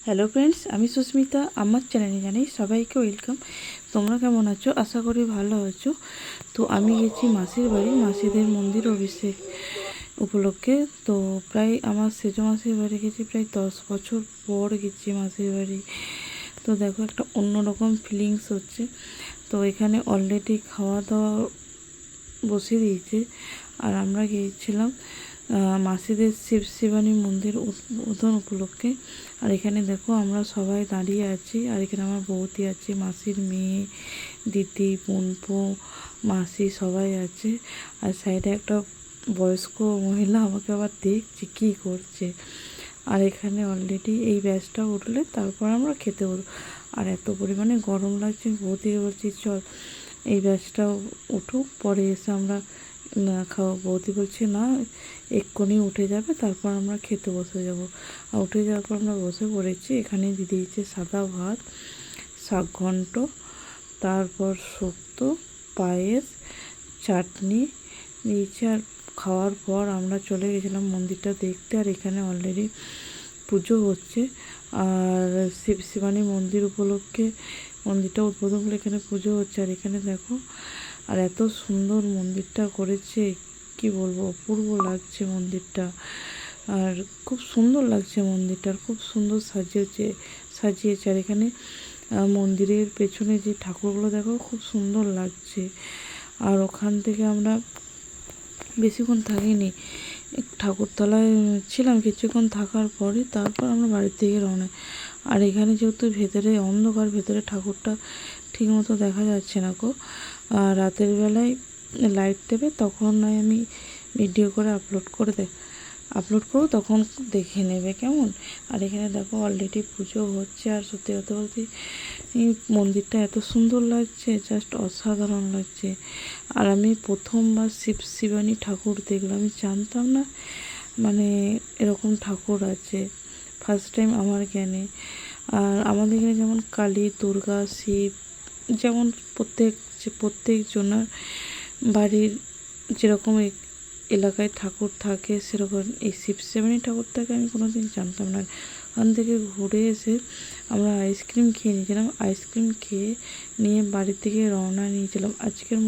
Hello friends, আমি সুস্মিতা। আমার চ্যানেলে জানাই সবাইকে ওয়েলকাম। তোমরা কেমন আছো? আশা করি ভালো আছো। তো আমি গেছি মাসির বাড়ি, মাসিদের মন্দির অভিষেক উপলক্ষে। তো প্রায় আমার সেজো মাসির বাড়ি গেছি, প্রায় 10 বছর পর গেছি মাসির বাড়ি। তো দেখো, একটা অন্যরকম ফিলিংস হচ্ছে। তো এখানে অলরেডি খাওয়া দাওয়া বসিয়ে দিয়েছে, আর আমরা গিয়েছিলাম মাসিদের শিবানী মন্দির উদ্বোধন উপলক্ষে। আর এখানে দেখো আমরা সবাই দাঁড়িয়ে আছি, আর এখানে আমার বৌদি আছে, মাসির মেয়ে, দিদি, বোনপো, মাসি সবাই আছে। আর সাইডে একটা বয়স্ক মহিলা আমাকে আবার দেখছে কী করছে। আর এখানে অলরেডি এই ব্যাচটা উঠলে তারপর আমরা খেতে বলবো। আর এত পরিমাণে গরম লাগছে, বৌদিকে বলছি চল এই ব্যাচটাও উঠুক, পরে এসে আমরা খাওয়া। বৌদি বলছে না, এক্ষুনি উঠে যাবে, তারপর আমরা খেতে বসে যাব। আর উঠে যাওয়ার পর আমরা বসে পড়েছি। এখানে দিয়ে দিয়েছে সাদা ভাত, শাক ঘন্ট, তারপর শুক্তো, পায়েস, চাটনি দিয়েছে। আর খাওয়ার পর আমরা চলে গেছিলাম মন্দিরটা দেখতে। আর এখানে অলরেডি পুজো হচ্ছে, আর শিবানী মন্দির উপলক্ষে মন্দিরটা উদ্বোধন করে এখানে পুজো হচ্ছে। আর এখানে দেখো, আর এত সুন্দর মন্দিরটা করেছে, কি বলবো, অপূর্ব লাগছে মন্দিরটা। আর খুব সুন্দর লাগছে মন্দিরটা, খুব সুন্দর সাজিয়েছে। আর এখানে মন্দিরের পেছনে যে ঠাকুরগুলো দেখো, খুব সুন্দর লাগছে। আর ওখান থেকে আমরা বেশিক্ষণ থাকিনি, ঠাকুরতলায় ছিলাম কিছুক্ষণ থাকার পরে তারপর আমরা বাড়ির দিকে রওনা। আর এখানে যেহেতু ভেতরে অন্ধকার, ভেতরে ঠাকুরটা ঠিক মতো দেখা যাচ্ছে না গো। রাতের বেলায় লাইট দেবে, তখন নয় আমি ভিডিও করে আপলোড করবো, তখন দেখে নেবে কেমন। আর এখানে দেখো অলরেডি পুজো হচ্ছে। আর সত্যি কথা বলতে এই মন্দিরটা এত সুন্দর লাগছে, জাস্ট অসাধারণ লাগছে। আর আমি প্রথমবার শিবানী ঠাকুর দেখলাম, আমি জানতাম না মানে এরকম ঠাকুর আছে, ফার্স্ট টাইম আমার জ্ঞানে। আর আমাদের এখানে যেমন কালী, দুর্গা, শিব, যেমন প্রত্যেকজনের বাড়ির যেরকম এলাকায় ঠাকুর থাকে, সেরকম এই শিবানী ঠাকুর থাকে আমি কোনোদিন জানতাম না। ওখান থেকে ঘুরে এসে আমরা আইসক্রিম খেয়ে নিয়েছিলাম, আইসক্রিম খেয়ে নিয়ে বাড়ির দিকে রওনা নিয়েছিলাম। আজকের